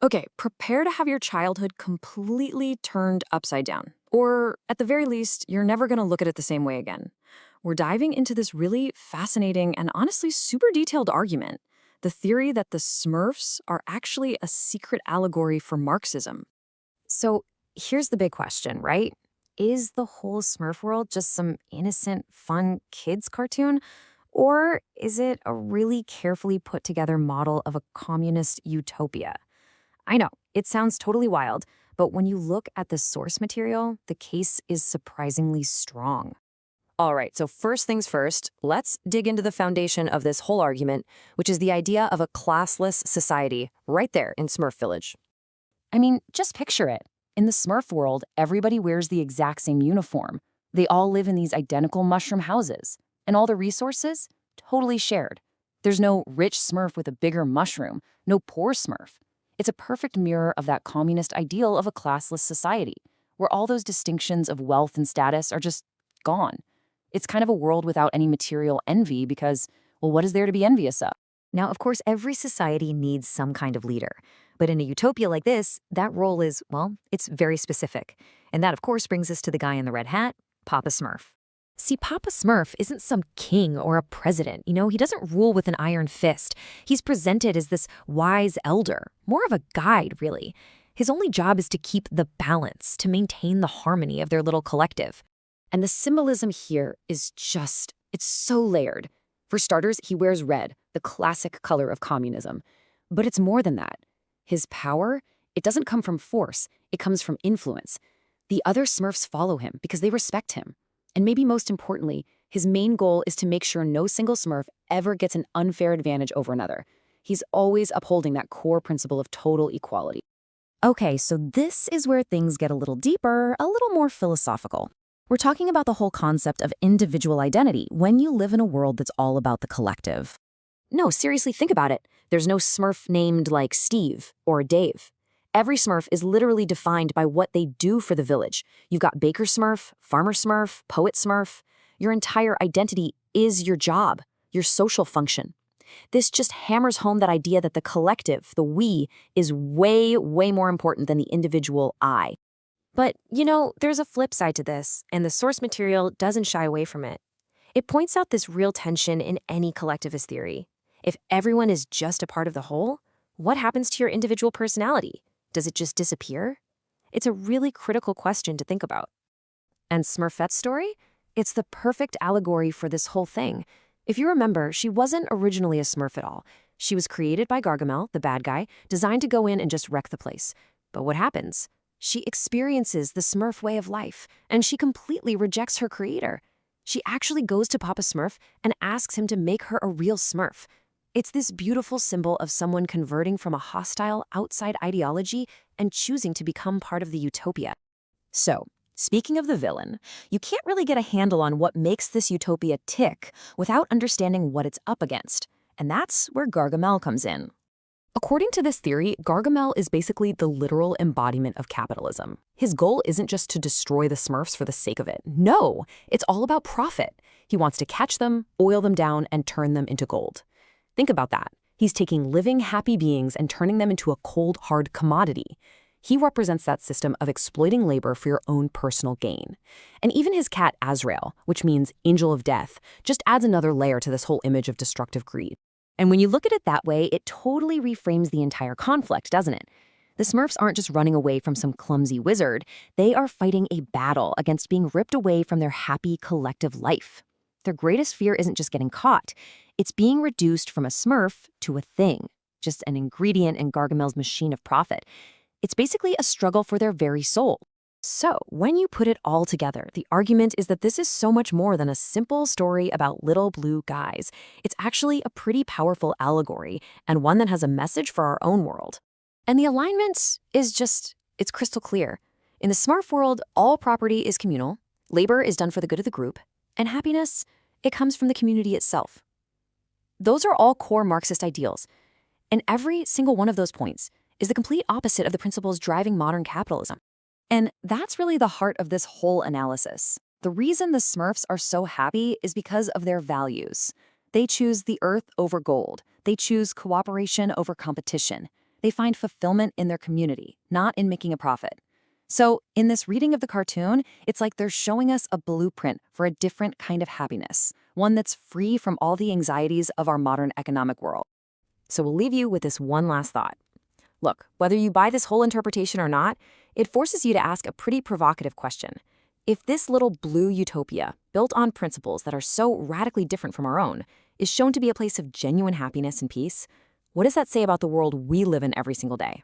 Okay, prepare to have your childhood completely turned upside down. Or, at the very least, you're never going to look at it the same way again. We're diving into this really fascinating and honestly super detailed argument, the theory that the Smurfs are actually a secret allegory for Marxism. So here's the big question, right? Is the whole Smurf world just some innocent, fun kids cartoon? Or is it a really carefully put together model of a communist utopia? I know, it sounds totally wild, but when you look at the source material, the case is surprisingly strong. All right, so first things first, let's dig into the foundation of this whole argument, which is the idea of a classless society, right there in Smurf Village. I mean, just picture it. In the Smurf world, everybody wears the exact same uniform. They all live in these identical mushroom houses. And all the resources? Totally shared. There's no rich Smurf with a bigger mushroom, no poor Smurf. It's a perfect mirror of that communist ideal of a classless society, where all those distinctions of wealth and status are just gone. It's kind of a world without any material envy because, well, what is there to be envious of? Now, of course, every society needs some kind of leader. But in a utopia like this, that role is, well, it's very specific. And that, of course, brings us to the guy in the red hat, Papa Smurf. See, Papa Smurf isn't some king or a president, he doesn't rule with an iron fist. He's presented as this wise elder, more of a guide, really. His only job is to keep the balance, to maintain the harmony of their little collective. And the symbolism here is it's so layered. For starters, he wears red, the classic color of communism. But it's more than that. His power, it doesn't come from force, it comes from influence. The other Smurfs follow him because they respect him. And maybe most importantly, his main goal is to make sure no single Smurf ever gets an unfair advantage over another. He's always upholding that core principle of total equality. Okay, so this is where things get a little deeper, a little more philosophical. We're talking about the whole concept of individual identity when you live in a world that's all about the collective. No, seriously, think about it. There's no Smurf named like Steve or Dave. Every Smurf is literally defined by what they do for the village. You've got Baker Smurf, Farmer Smurf, Poet Smurf. Your entire identity is your job, your social function. This just hammers home that idea that the collective, the we, is way, way more important than the individual I. But, there's a flip side to this, and the source material doesn't shy away from it. It points out this real tension in any collectivist theory. If everyone is just a part of the whole, what happens to your individual personality? Does it just disappear? It's a really critical question to think about. And Smurfette's story? It's the perfect allegory for this whole thing. If you remember, she wasn't originally a Smurf at all. She was created by Gargamel, the bad guy, designed to go in and just wreck the place. But what happens? She experiences the Smurf way of life, and she completely rejects her creator. She actually goes to Papa Smurf and asks him to make her a real Smurf. It's this beautiful symbol of someone converting from a hostile outside ideology and choosing to become part of the utopia. So, speaking of the villain, you can't really get a handle on what makes this utopia tick without understanding what it's up against. And that's where Gargamel comes in. According to this theory, Gargamel is basically the literal embodiment of capitalism. His goal isn't just to destroy the Smurfs for the sake of it. No, it's all about profit. He wants to catch them, oil them down, and turn them into gold. Think about that. He's taking living, happy beings and turning them into a cold, hard commodity. He represents that system of exploiting labor for your own personal gain. And even his cat Azrael, which means angel of death, just adds another layer to this whole image of destructive greed. And when you look at it that way, it totally reframes the entire conflict, doesn't it? The Smurfs aren't just running away from some clumsy wizard. They are fighting a battle against being ripped away from their happy collective life. Their greatest fear isn't just getting caught. It's being reduced from a Smurf to a thing, just an ingredient in Gargamel's machine of profit. It's basically a struggle for their very soul. So, when you put it all together, the argument is that this is so much more than a simple story about little blue guys. It's actually a pretty powerful allegory, and one that has a message for our own world. And the alignment is it's crystal clear. In the Smurf world, all property is communal, labor is done for the good of the group, and happiness, it comes from the community itself. Those are all core Marxist ideals, and every single one of those points is the complete opposite of the principles driving modern capitalism. And that's really the heart of this whole analysis. The reason the Smurfs are so happy is because of their values. They choose the earth over gold. They choose cooperation over competition. they find fulfillment in their community, not in making a profit. So, in this reading of the cartoon, it's like they're showing us a blueprint for a different kind of happiness, one that's free from all the anxieties of our modern economic world. So we'll leave you with this one last thought. Look, whether you buy this whole interpretation or not, it forces you to ask a pretty provocative question. If this little blue utopia, built on principles that are so radically different from our own, is shown to be a place of genuine happiness and peace, what does that say about the world we live in every single day?